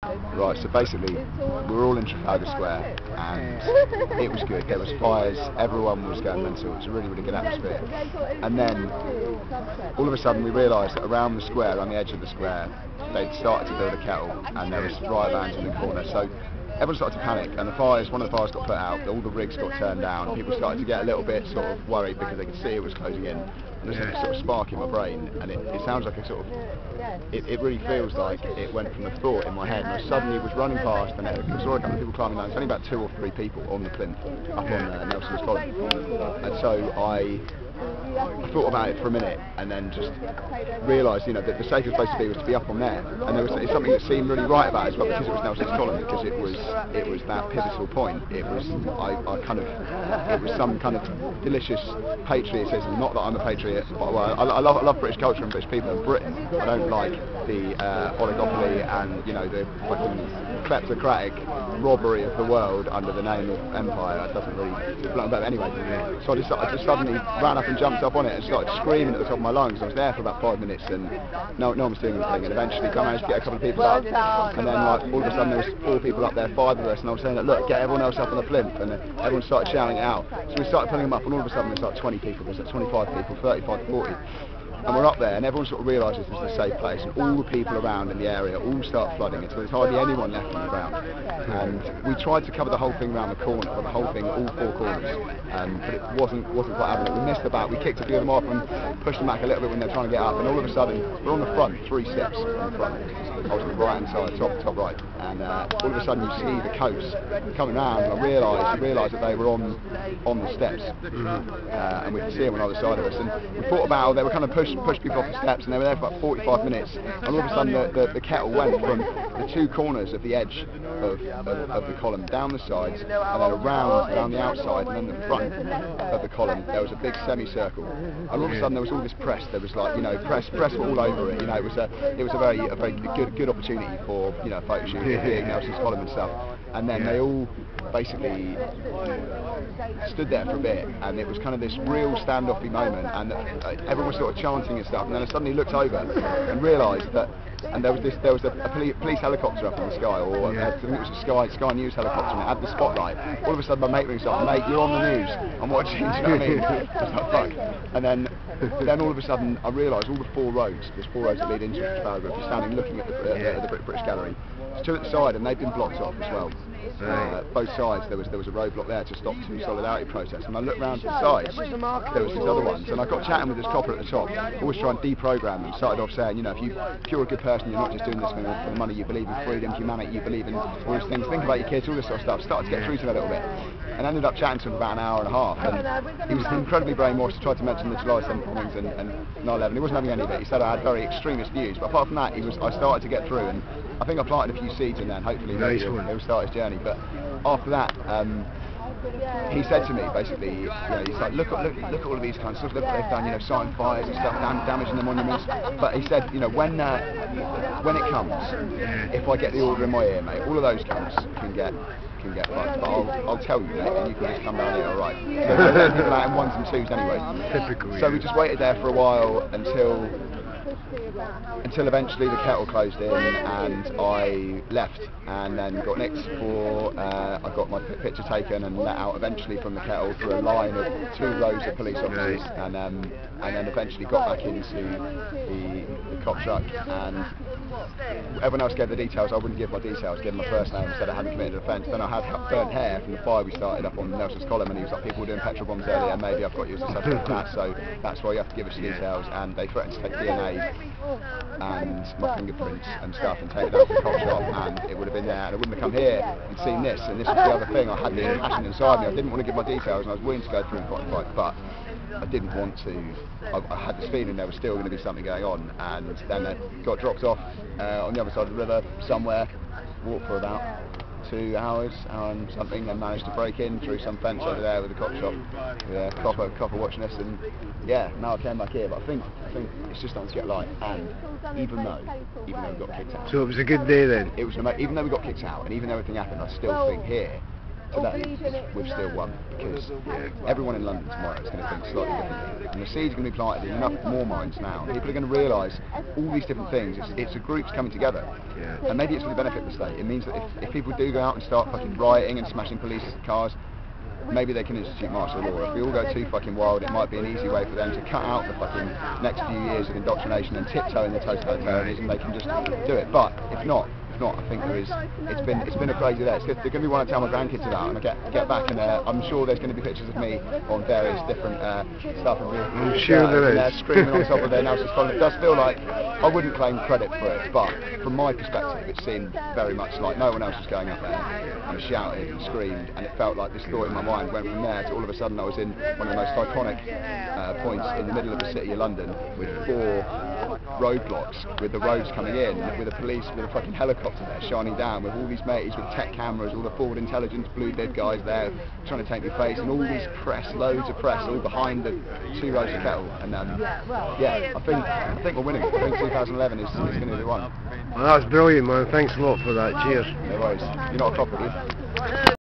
Right, so basically we were all in Trafalgar Square and it was good. There was fires, everyone was going mental. It was a really, really good atmosphere. And then all of a sudden we realised that around the square, on the edge of the square, they'd started to build a kettle and there was riot vans in the corner. So everyone started to panic, and one of the fires got put out, all the rigs got turned down, people started to get a little bit sort of worried because they could see it was closing in. There's a sort of spark in my brain, and it sounds like a sort of, it really feels like it went from a thought in my head, and I suddenly was running past, and I saw a couple of people climbing down. There's only about 2 or 3 people on the plinth, up on Nelson's Column, and so I thought about it for a minute and then just realised, you know, that the safest place to be was to be up on there, and there was something that seemed really right about it as well, because it was Nelson's Column, because it was that pivotal point. It was it was some kind of delicious patriotism. Not that I'm a patriot, but I love British culture and British people in Britain. I don't like the oligopoly and, you know, the fucking kleptocratic robbery of the world under the name of empire. It doesn't really blow about anyway. So I just suddenly ran up and jumped up on it and started screaming at the top of my lungs. I was there for about 5 minutes and no one was doing anything, and eventually I managed to get a couple of people up, and then like all of a sudden there was 4 people up there, 5 of us, and I was saying that, look, get everyone else up on the plinth, and everyone started shouting it out. So we started pulling them up, and all of a sudden there's like 20 people, there's like 25 people, 35, 40. And we're up there, and everyone sort of realises this is a safe place, and all the people around in the area all start flooding it, so there's hardly anyone left on the ground. And we tried to cover the whole thing around the corner, or the whole thing, all 4 corners, but it wasn't quite happening. We missed about, we kicked a few of them off and pushed them back a little bit when they were trying to get up, and all of a sudden we're on the front, 3 steps on the front. I was on the right hand side, top right, and all of a sudden you see the coast coming round, and I realised that they were on the steps, and we could see them on either side of us, and we thought about, they were kind of push people off the steps, and they were there for about 45 minutes, and all of a sudden the kettle went from the 2 corners of the edge of the column down the sides, and then around the outside, and then the front of the column there was a big semicircle, and all of a sudden there was all this press. There was, like, you know, press were all over it. You know, it was a very good opportunity for, you know, a photo shoot of being Nelson's Column and stuff. And then they all basically stood there for a bit, and it was kind of this real standoffy moment, and everyone was sort of chanting and stuff, and then I suddenly looked over and realised that, and there was a police helicopter up in the sky, or I think it was a Sky News helicopter, and it had the spotlight. All of a sudden my mate rings up, mate, you're on the news, I'm watching, do you know what I mean? I was like, fuck. And then all of a sudden I realised all the 4 roads, there's 4 roads that lead into Trafalgar, if you're standing looking at the British Gallery, there's 2 at the side, and they've been blocked off as well. Both sides, there was a roadblock there to stop 2 solidarity protests, and I looked round to the sides, there was these other ones, and I got chatting with this copper at the top, always trying to deprogram them. Started off saying, you know, if you're a good person, you're not just doing this for the money, you believe in freedom, humanity, you believe in all these things, think about your kids, all this sort of stuff. Started to get through to him a little bit, and ended up chatting to him for about an hour and a half, and he was incredibly brainwashed. He tried to mention the July 7th bombings and 9/11. He wasn't having any of it. He said I had very extremist views, but apart from that, I started to get through, and I think I planted a few seeds in there, and hopefully he'll start his journey. But after that, he said to me, basically, you know, he's like, look at all of these kinds of stuff, look what they've done, you know, starting fires and stuff, damaging the monuments. But he said, you know, when it comes, if I get the order in my ear, mate, all of those camps can get fucked, but I'll tell you, mate, and you can just come down here, alright. So there's people out in 1s and 2s anyway. Typical. So we just waited there for a while until eventually the kettle closed in, and I left, and then got nicked for, I got my picture taken and let out eventually from the kettle through a line of 2 rows of police officers, and then eventually got back into the cop truck, and everyone else gave the details. I wouldn't give my details, give my first name, said I hadn't committed an offence. Then I had burnt hair from the fire we started up on Nelson's Column, and he was like, people were doing petrol bombs earlier, maybe I've got you as a subject for that, so that's why you have to give us your details. And they threatened to take DNA and my fingerprints and stuff and take it out to the cop shop, and it would have been there, and I wouldn't have come here and seen this. And this was the other thing, I had this passion inside me. I didn't want to give my details, and I was willing to go through and fight, but I didn't want to. I had this feeling there was still going to be something going on, and then I got dropped off on the other side of the river somewhere, walked for about 2 hours, hour and something, and managed to break in through some fence over there with a cop shop, with a copper watching us, and yeah, now I came back here. But I think it's just starting to get light, and even though we got kicked out. So it was a good day then? It was, even though we got kicked out, and even though everything happened, I still think here, today, we've still won, because everyone in London tomorrow is going to think slightly differently, and the seeds are going to be planted in enough more minds now. People are going to realise all these different things. It's a groups coming together, and maybe it's for the benefit of the state. It means that if people do go out and start fucking rioting and smashing police cars, maybe they can institute martial law. If we all go too fucking wild, it might be an easy way for them to cut out the fucking next few years of indoctrination and tiptoe in the toes of totalitarianism. They can just do it. But if not, I think there is. It's been a crazy day. They're going to be one to tell my grandkids about, and I get back, and I'm sure there's going to be pictures of me on various different stuff. I'm sure there is. Screaming on top of their noses. It does feel like I wouldn't claim credit for it, but from my perspective, it seemed very much like no one else was going up there and shouted and screamed, and it felt like this thought in my mind went from there to all of a sudden I was in one of the most iconic points in the middle of the city of London with 4 roadblocks, with the roads coming in, with the police with a fucking helicopter there shining down, with all these mates with tech cameras, all the forward intelligence blue bib guys there trying to take your face, and all these press, loads of press, all behind the 2 rows of kettle. And yeah, I think we're winning. I think 2011 is going to be the one. Well, that's brilliant, man. Thanks a lot for that. Cheers. No worries. You're not a cop, are you?